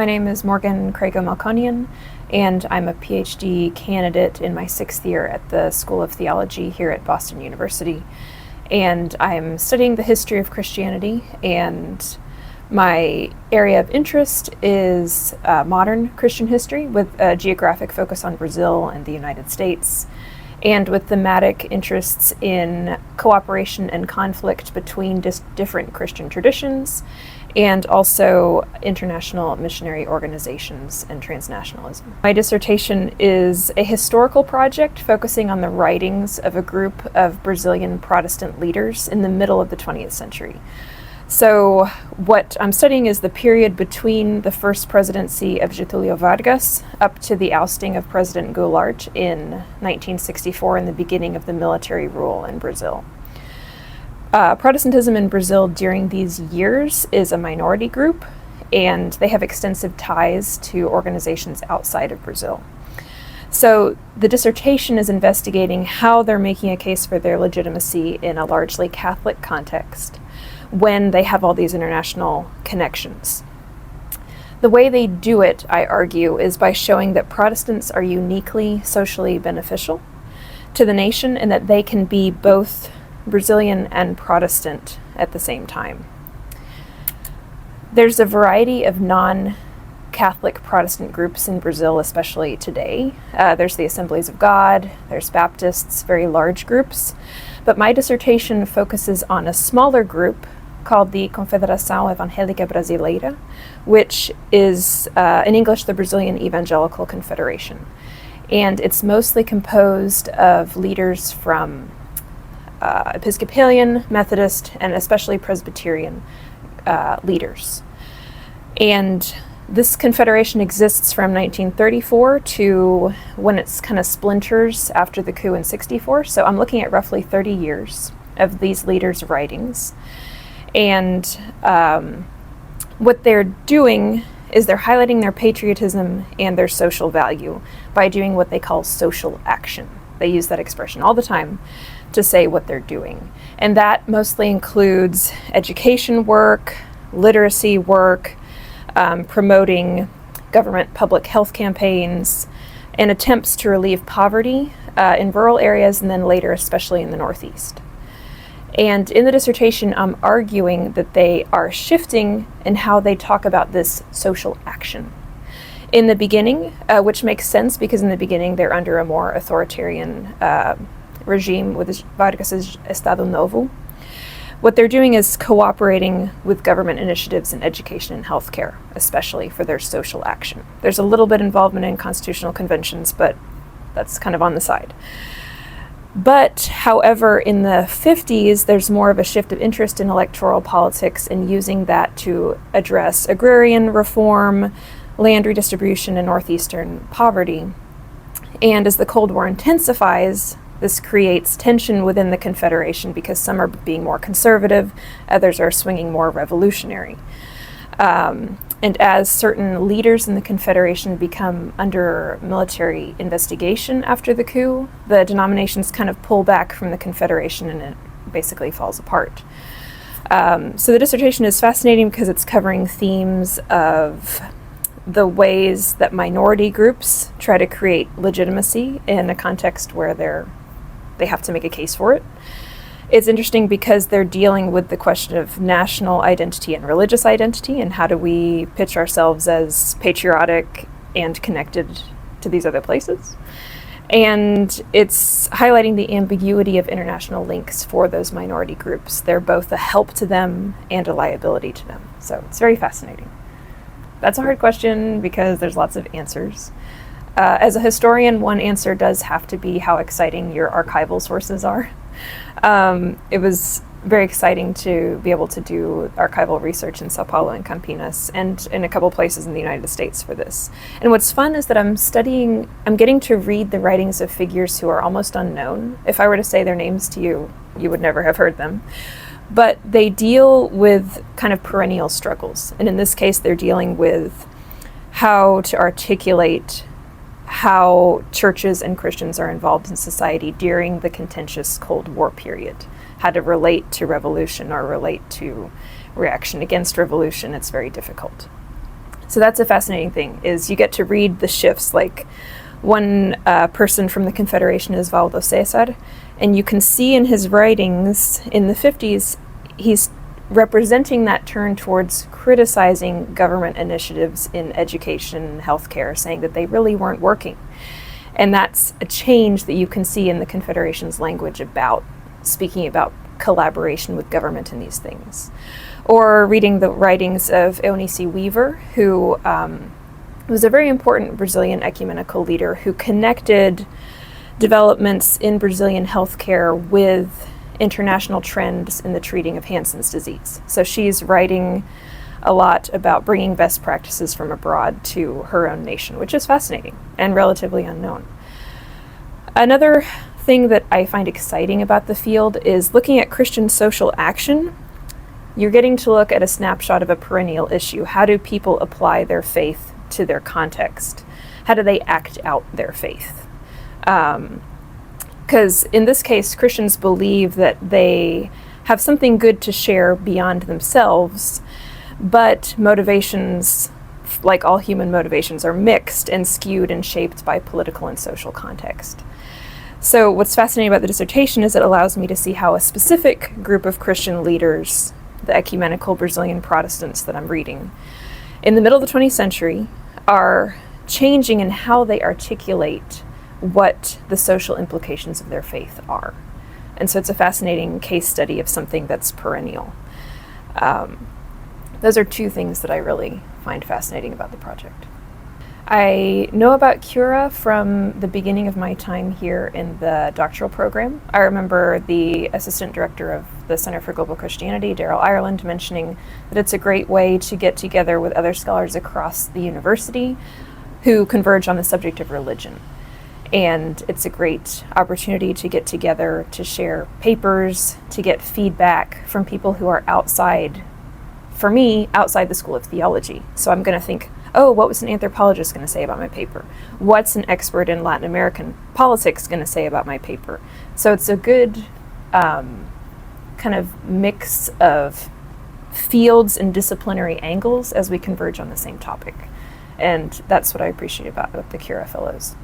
My name is Morgan Crago Melkonian, and I'm a PhD candidate in my 6th year at the School of Theology here at Boston University. And I'm studying the history of Christianity, and my area of interest is modern Christian history with a geographic focus on Brazil and the United States, and with thematic interests in cooperation and conflict between different Christian traditions, and also international missionary organizations and transnationalism. My dissertation is a historical project focusing on the writings of a group of Brazilian Protestant leaders in the middle of the 20th century. So what I'm studying is the period between the first presidency of Getúlio Vargas up to the ousting of President Goulart in 1964 and the beginning of the military rule in Brazil. Protestantism in Brazil during these years is a minority group, and they have extensive ties to organizations outside of Brazil. So the dissertation is investigating how they're making a case for their legitimacy in a largely Catholic context when they have all these international connections. The way they do it, I argue, is by showing that Protestants are uniquely socially beneficial to the nation and that they can be both Brazilian and Protestant at the same time. There's a variety of non-Catholic Protestant groups in Brazil, especially today. There's the Assemblies of God, there's Baptists, very large groups, but my dissertation focuses on a smaller group called the Confederação Evangélica Brasileira, which is, in English, the Brazilian Evangelical Confederation. And it's mostly composed of leaders from Episcopalian, Methodist, and especially Presbyterian leaders. And this confederation exists from 1934 to when it's kind of splinters after the coup in '64. So I'm looking at roughly 30 years of these leaders' writings. And what they're doing is they're highlighting their patriotism and their social value by doing what they call social action. They use that expression all the time to say what they're doing. And that mostly includes education work, literacy work, promoting government public health campaigns, and attempts to relieve poverty in rural areas, and then later especially in the Northeast. And in the dissertation, I'm arguing that they are shifting in how they talk about this social action. In the beginning, which makes sense because in the beginning they're under a more authoritarian regime with Vargas's Estado Novo. What they're doing is cooperating with government initiatives in education and healthcare, especially for their social action. There's a little bit involvement in constitutional conventions, but that's kind of on the side. But, however, in the 50s, there's more of a shift of interest in electoral politics and using that to address agrarian reform, land redistribution, and northeastern poverty. And as the Cold War intensifies, this creates tension within the Confederation because some are being more conservative, others are swinging more revolutionary. And as certain leaders in the Confederation become under military investigation after the coup, the denominations kind of pull back from the Confederation and it basically falls apart. So the dissertation is fascinating because it's covering themes of the ways that minority groups try to create legitimacy in a context where they have to make a case for it. It's interesting because they're dealing with the question of national identity and religious identity, and how do we pitch ourselves as patriotic and connected to these other places. And it's highlighting the ambiguity of international links for those minority groups. They're both a help to them and a liability to them. So it's very fascinating. That's a hard question because there's lots of answers. As a historian, one answer does have to be how exciting your archival sources are. It was very exciting to be able to do archival research in Sao Paulo and Campinas and in a couple places in the United States for this. And what's fun is that I'm getting to read the writings of figures who are almost unknown. If I were to say their names to you, you would never have heard them. But they deal with kind of perennial struggles. And in this case, they're dealing with how to articulate how churches and Christians are involved in society during the contentious Cold War period, how to relate to revolution or relate to reaction against revolution. It's very difficult. So that's a fascinating thing, is you get to read the shifts. Like one person from the Confederation is Valdo Cesar, and you can see in his writings in the 50s, he's representing that turn towards criticizing government initiatives in education and healthcare, saying that they really weren't working. And that's a change that you can see in the Confederation's language about speaking about collaboration with government in these things. Or reading the writings of Eunice Weaver, who was a very important Brazilian ecumenical leader who connected developments in Brazilian healthcare with international trends in the treating of Hansen's disease. So she's writing a lot about bringing best practices from abroad to her own nation, which is fascinating and relatively unknown. Another thing that I find exciting about the field is looking at Christian social action. You're getting to look at a snapshot of a perennial issue. How do people apply their faith to their context? How do they act out their faith? Because in this case, Christians believe that they have something good to share beyond themselves, but motivations, like all human motivations, are mixed and skewed and shaped by political and social context. So what's fascinating about the dissertation is it allows me to see how a specific group of Christian leaders, the ecumenical Brazilian Protestants that I'm reading, in the middle of the 20th century, are changing in how they articulate what the social implications of their faith are. And so it's a fascinating case study of something that's perennial. Those are two things that I really find fascinating about the project. I know about CURA from the beginning of my time here in the doctoral program. I remember the assistant director of the Center for Global Christianity, Daryl Ireland, mentioning that it's a great way to get together with other scholars across the university who converge on the subject of religion. And it's a great opportunity to get together, to share papers, to get feedback from people who are outside, for me, outside the School of Theology. So I'm going to think, oh, what was an anthropologist going to say about my paper? What's an expert in Latin American politics going to say about my paper? So it's a good kind of mix of fields and disciplinary angles as we converge on the same topic. And that's what I appreciate about the CURA Fellows.